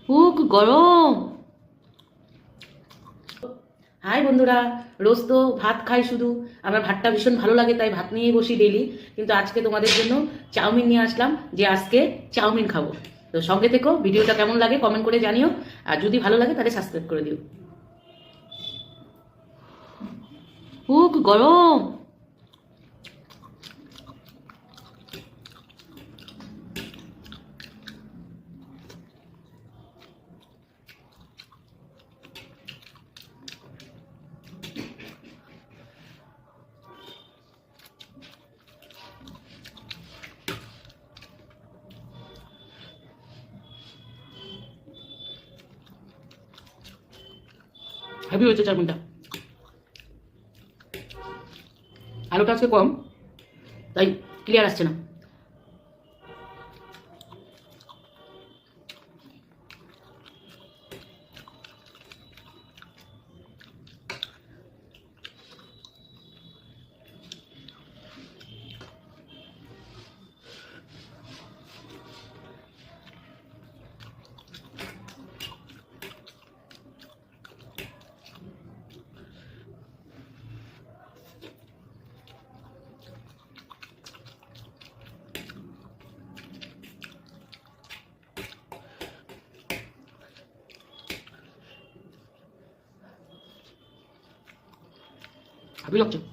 খুব গরম। হাই বন্ধুরা, রোজ তো ভাত খাই শুধু। আমার ভাতটা ভীষণ ভালো লাগে, তাই ভাত নিয়েই বসি ডেইলি। কিন্তু আজকে তোমাদের জন্য চাউমিন নিয়ে আসলাম, যে আজকে চাউমিন খাবো। তো সঙ্গে থেকো, ভিডিওটা কেমন লাগে কমেন্ট করে জানিও, আর যদি ভালো লাগে তাহলে সাবস্ক্রাইব করে দিও। খুব গরম। হেভি হয়েছে চাউমিনটা। আলুটা আজকে কম, তাই ক্লিয়ার আসছে না। হেভি লাগছে।